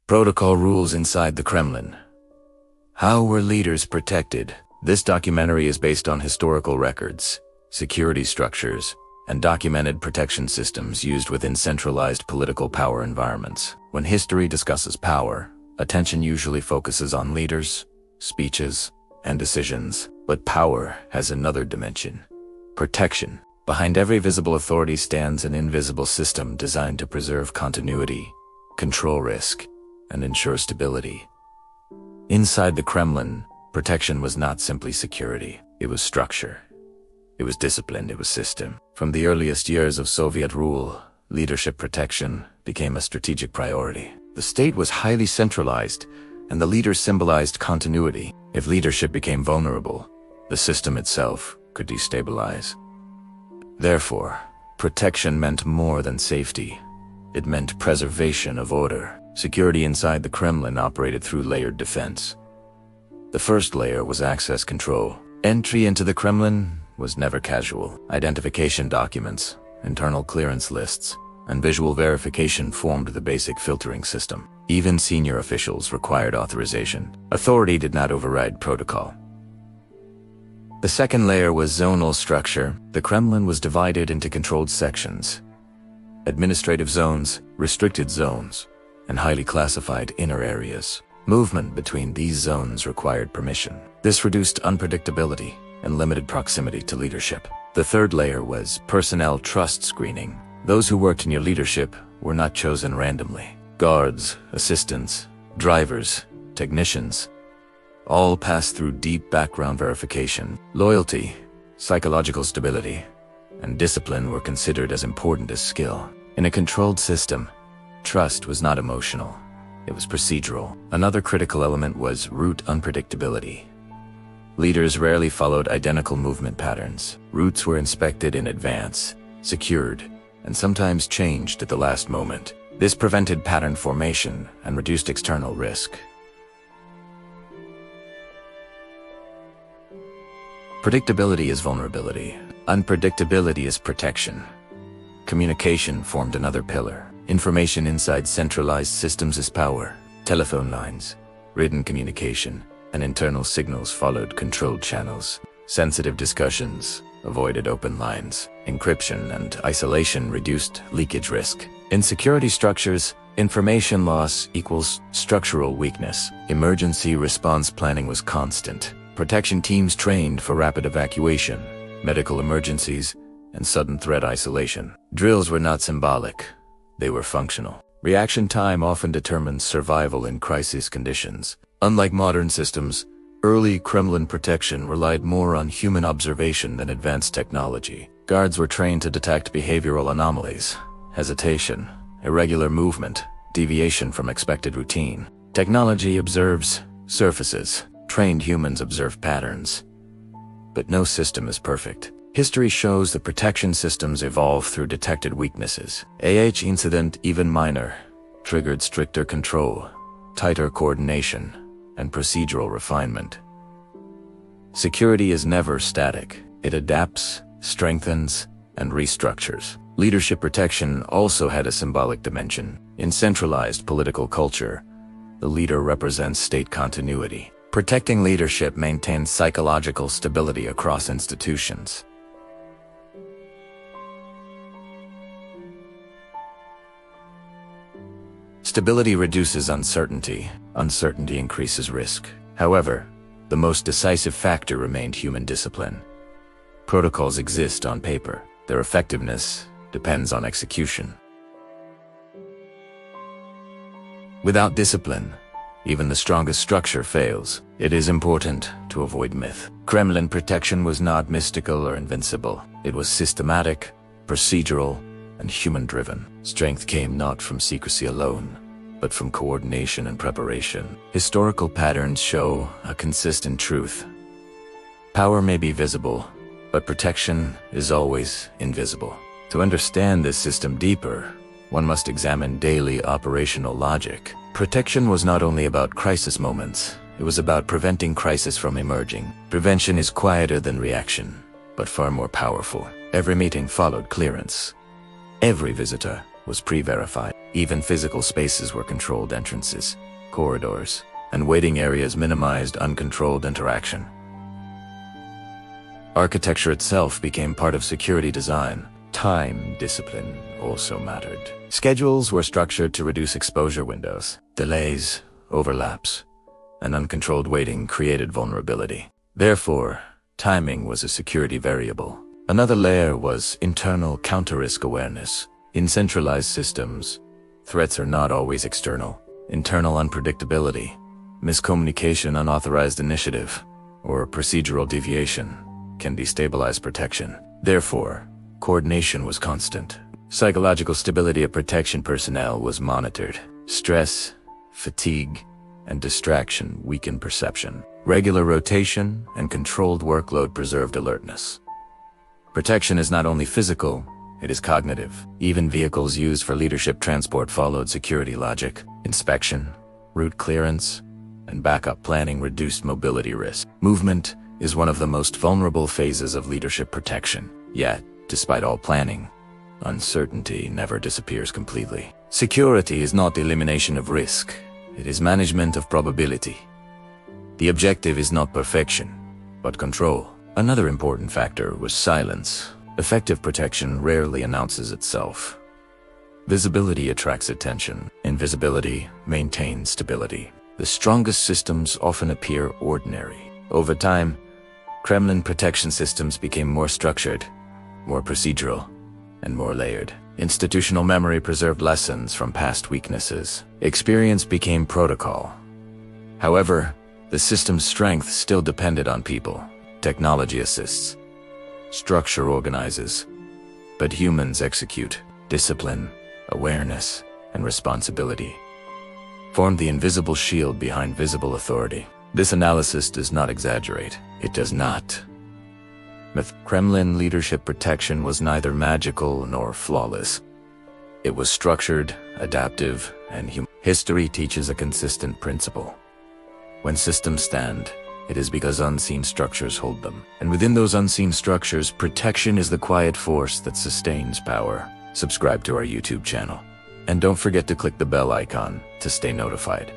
Protocol rules inside the Kremlin. How were leaders protected? This documentary is based on historical records, security structures, and documented protection systems used within centralized political power environments. When history discusses power, attention usually focuses on leaders, speeches, and decisions. But power has another dimension: protection. Behind every visible authority stands an invisible system designed to preserve continuity, control risk, and ensure stability. Inside the Kremlin, protection was not simply security. It was structure. It was discipline. It was system. From the earliest years of Soviet rule, leadership protection became a strategic priority. The state was highly centralized, and the leaders symbolized continuity. If leadership became vulnerable, the system itself could destabilize. Therefore, protection meant more than safety. It meant preservation of order. Security inside the Kremlin operated through layered defense. The first layer was access control. Entry into the Kremlin was never casual. Identification documents, internal clearance lists, and visual verification formed the basic filtering system. Even senior officials required authorization. Authority did not override protocol. The second layer was zonal structure. The Kremlin was divided into controlled sections: administrative zones, restricted zones, and highly classified inner areas. Movement between these zones required permission. This reduced unpredictability and limited proximity to leadership. The third layer was personnel trust screening. Those who worked in your leadership were not chosen randomly. Guards, assistants, drivers, technicians, all passed through deep background verification. Loyalty, psychological stability, and discipline were considered as important as skill. In a controlled system, trust was not emotional. It was procedural. Another critical element was route unpredictability. Leaders rarely followed identical movement patterns. Routes were inspected in advance, secured, and sometimes changed at the last moment. This prevented pattern formation and reduced external risk. Predictability is vulnerability. Unpredictability is protection. Communication formed another pillar. Information inside centralized systems is power. Telephone lines, written communication, and internal signals followed controlled channels. Sensitive discussions avoided open lines. Encryption and isolation reduced leakage risk. In security structures, information loss equals structural weakness. Emergency response planning was constant. Protection teams trained for rapid evacuation, medical emergencies, and sudden threat isolation. Drills were not symbolic. They were functional. Reaction time often determines survival in crisis conditions. Unlike modern systems, early Kremlin protection relied more on human observation than advanced technology. Guards were trained to detect behavioral anomalies: hesitation, irregular movement, deviation from expected routine. Technology observes surfaces. Trained humans observe patterns. But no system is perfect. History shows that protection systems evolve through detected weaknesses. Incident, even minor, triggered stricter control, tighter coordination, and procedural refinement. Security is never static. It adapts, strengthens, and restructures. Leadership protection also had a symbolic dimension. In centralized political culture, the leader represents state continuity. Protecting leadership maintains psychological stability across institutions. Stability reduces uncertainty. Uncertainty increases risk. However, the most decisive factor remained human discipline. Protocols exist on paper. Their effectiveness depends on execution. Without discipline, even the strongest structure fails. It is important to avoid myth. Kremlin protection was not mystical or invincible. It was systematic, procedural, and human-driven. Strength came not from secrecy alone, but from coordination and preparation. Historical patterns show a consistent truth. Power may be visible, but protection is always invisible. To understand this system deeper, one must examine daily operational logic. Protection was not only about crisis moments, it was about preventing crisis from emerging. Prevention is quieter than reaction, but far more powerful. Every meeting followed clearance. Every visitor was pre-verified. Even physical spaces were controlled entrances, corridors, and waiting areas minimized uncontrolled interaction. Architecture itself became part of security design. Time discipline also mattered. Schedules were structured to reduce exposure windows. Delays, overlaps, and uncontrolled waiting created vulnerability. Therefore, timing was a security variable. Another layer was internal counter-risk awareness. In centralized systems, threats are not always external. Internal unpredictability, miscommunication, unauthorized initiative, or procedural deviation can destabilize protection. Therefore, coordination was constant. Psychological stability of protection personnel was monitored. Stress, fatigue, and distraction weakened perception. Regular rotation and controlled workload preserved alertness. Protection is not only physical, it is cognitive. Even vehicles used for leadership transport followed security logic. Inspection, route clearance, and backup planning reduced mobility risk. Movement is one of the most vulnerable phases of leadership protection. Yet, despite all planning, uncertainty never disappears completely. Security is not the elimination of risk, it is management of probability. The objective is not perfection, but control. Another important factor was silence. Effective protection rarely announces itself. Visibility attracts attention. Invisibility maintains stability. The strongest systems often appear ordinary. Over time, Kremlin protection systems became more structured, more procedural, and more layered. Institutional memory preserved lessons from past weaknesses. Experience became protocol. However, the system's strength still depended on people. Technology assists. Structure organizes. But humans execute. Discipline, awareness, and responsibility formed the invisible shield behind visible authority. This analysis does not exaggerate. It does not. Kremlin leadership protection was neither magical nor flawless. It was structured, adaptive, and human. History teaches a consistent principle. When systems stand, it is because unseen structures hold them. And within those unseen structures, protection is the quiet force that sustains power. Subscribe to our YouTube channel. And don't forget to click the bell icon to stay notified.